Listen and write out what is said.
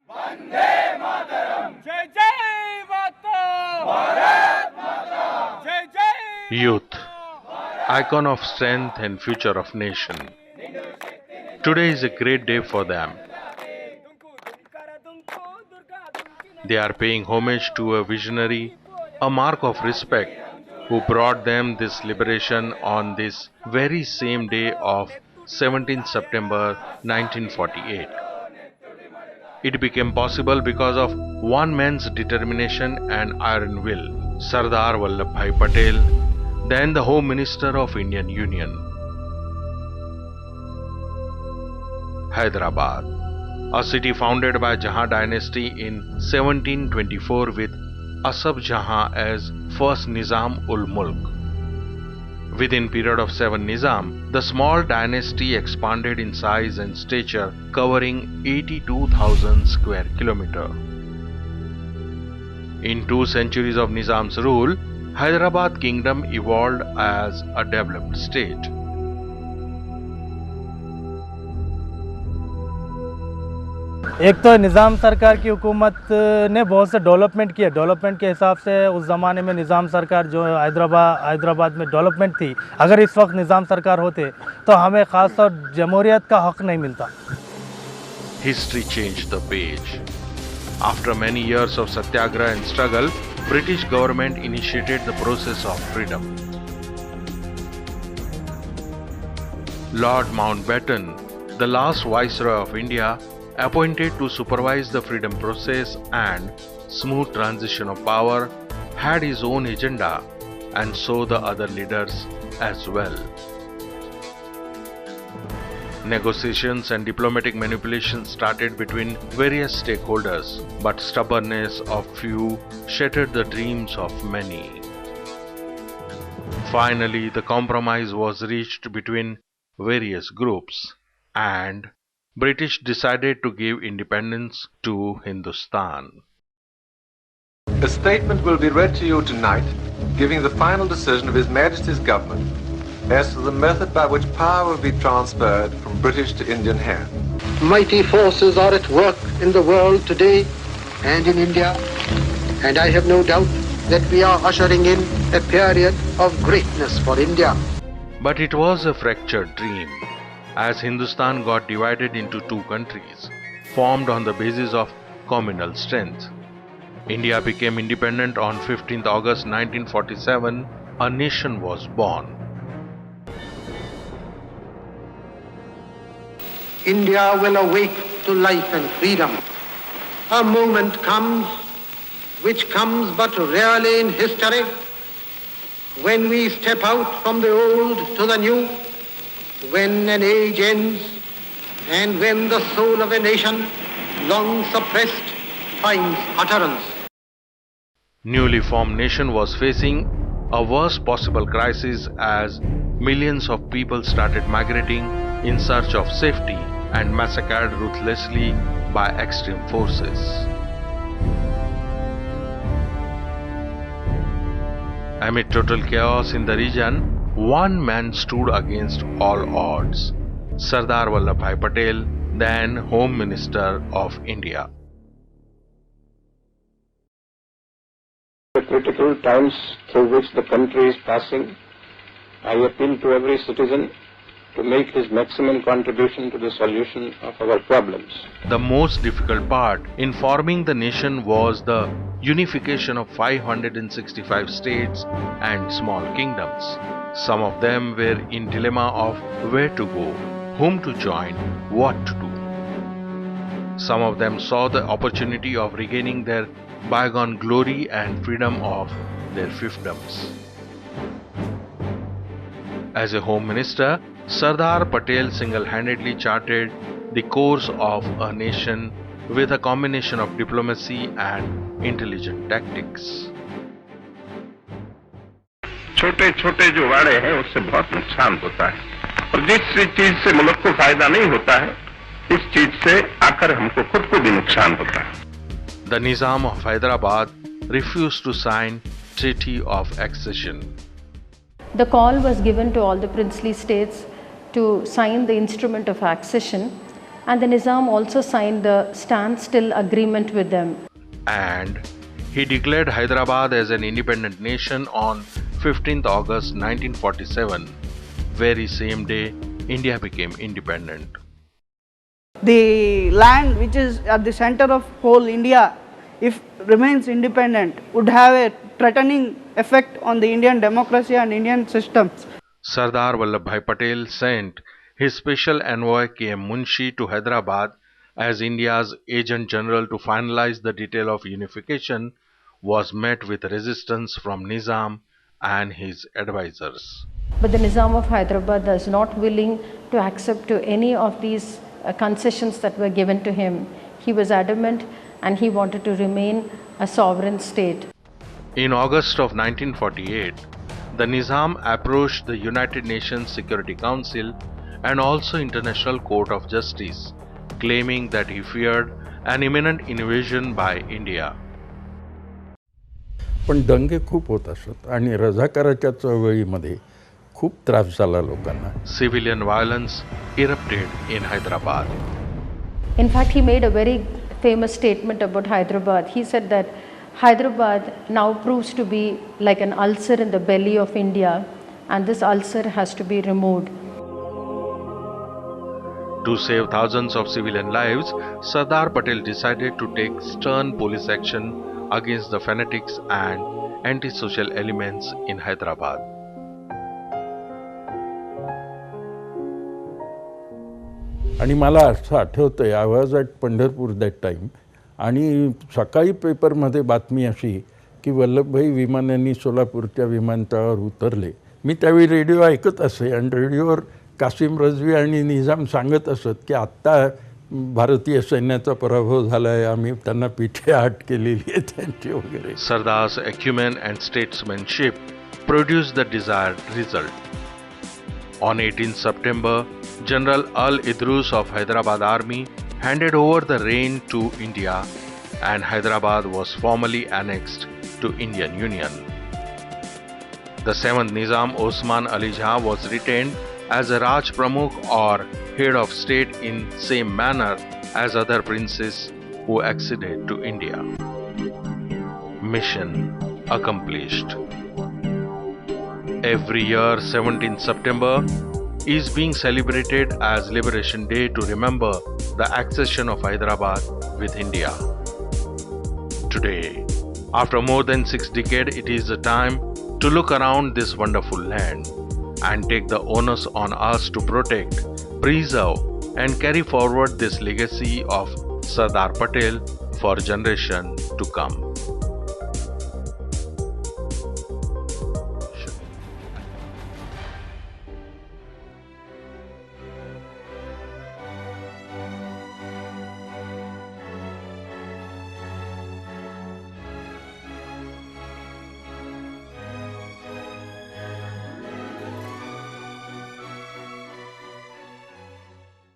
जय जय माता भारत माता जय जय Youth, icon of strength and future of nation. Today is a great day for them. They are paying homage to a visionary, a mark of respect, who brought them this liberation on this very same day of 17th September 1948. It became possible because of one man's determination and iron will, Sardar Vallabhbhai Patel, then the Home Minister of Indian Union. Hyderabad, a city founded by Jahan dynasty in 1724 with Asaf Jahan as first Nizam ul Mulk. Within period of 7 Nizam, the small dynasty expanded in size and stature, covering 82,000 square kilometers. In 2 centuries of Nizam's rule, Hyderabad kingdom evolved as a developed state. एक तो निज़ाम सरकार की हुकूमत ने बहुत से development किए। Development के हिसाब से उस ज़माने में निज़ाम सरकार जो हैदराबाद में डेवलपमेंट थी, अगर इस वक्त निज़ाम सरकार होते तो हमें ख़ास तौर जमहूरियत का हक़ नहीं मिलता। History changed the page. After many years of satyagraha and struggle, British government initiated the process of freedom. Lord Mountbatten, the last Viceroy of India, appointed to supervise the freedom process and smooth transition of power, had his own agenda, and so the other leaders as well. Negotiations and diplomatic manipulations started between various stakeholders, but stubbornness of few shattered the dreams of many. Finally, the compromise was reached between various groups, and British decided to give independence to Hindustan. A statement will be read to you tonight, giving the final decision of His Majesty's government as to the method by which power will be transferred from British to Indian hands. Mighty forces are at work in the world today and in India, and I have no doubt that we are ushering in a period of greatness for India. But it was a fractured dream, as Hindustan got divided into 2 countries, formed on the basis of communal strength. India became independent on 15th August 1947. A nation was born. India will awake to life and freedom. A moment comes, which comes but rarely in history, when we step out from the old to the new, when an age ends, and when the soul of a nation, long suppressed, finds utterance. Newly formed nation was facing a worst possible crisis as millions of people started migrating in search of safety and massacred ruthlessly by extreme forces. Amid total chaos in the region, one man stood against all odds, Sardar Vallabhbhai Patel, then Home Minister of India. The critical times through which the country is passing, I appeal to every citizen to make his maximum contribution to the solution of our problems. The most difficult part in forming the nation was the unification of 565 states and small kingdoms. Some of them were in dilemma of where to go, whom to join, what to do. Some of them saw the opportunity of regaining their bygone glory and freedom of their fiefdoms. As a Home Minister, Sardar Patel single-handedly charted the course of a nation with a combination of diplomacy and intelligent tactics. छोटे छोटे जो वाड़े हैं उससे बहुत नुकसान होता है और जिस चीज से मुल्क को फायदा नहीं होता है इस चीज से आकर हमको खुद को भी नुकसान होता है. The Nizam of Hyderabad refused to sign Treaty of Accession. The call was given to all the princely states to sign the instrument of accession, and the Nizam also signed the standstill agreement with them. And he declared Hyderabad as an independent nation on 15th August 1947. Very same day, India became independent. The land which is at the center of whole India, if remains independent, would have a threatening effect on the Indian democracy and Indian systems. Sardar Vallabhbhai Patel sent his special envoy K.M. Munshi to Hyderabad as India's agent general to finalize the detail of unification, was met with resistance from Nizam and his advisors. But the Nizam of Hyderabad was not willing to accept to any of these concessions that were given to him. He was adamant and he wanted to remain a sovereign state. In August of 1948, the Nizam approached the United Nations Security Council and also International Court of Justice, claiming that he feared an imminent invasion by India. पण दंगे खूप होत असत आणि रझाकाराच्या चळवळीमध्ये खूप त्रास झाला लोकांना. Civilian violence erupted in Hyderabad. In fact, he made a very famous statement about Hyderabad. He said that Hyderabad now proves to be like an ulcer in the belly of India, and this ulcer has to be removed. To save thousands of civilian lives, Sardar Patel decided to take stern police action against the fanatics and anti-social elements in Hyderabad. आणि मला असं आठवतंय, I was at Pandharpur that time, आणि सकाळी पेपरमध्ये बातमी अशी की वल्लभभाई विमानांनी सोलापूरच्या विमानतळावर उतरले. मी त्यावेळी रेडिओ ऐकत असे आणि रेडिओवर कासिम रजवी आणि निजाम सांगत असत की आत्ता भारतीय सैन्याचा पराभव झाला आहे, आम्ही त्यांना पिठेहाट केलेली आहे त्यांची वगैरे. Sardar's acumen and statesmanship produced the desired result. On 18 September, General Al-Idrus of Hyderabad Army handed over the reign to India and Hyderabad was formally annexed to Indian Union. The 7th Nizam Osman Ali Jah was retained as a Raj Pramukh or head of state in same manner as other princes who acceded to India. Mission accomplished. Every year 17th September is being celebrated as Liberation Day to remember the accession of Hyderabad with India. Today, after more than 6 decades, it is the time to look around this wonderful land and take the onus on us to protect, preserve and carry forward this legacy of Sardar Patel for generations to come.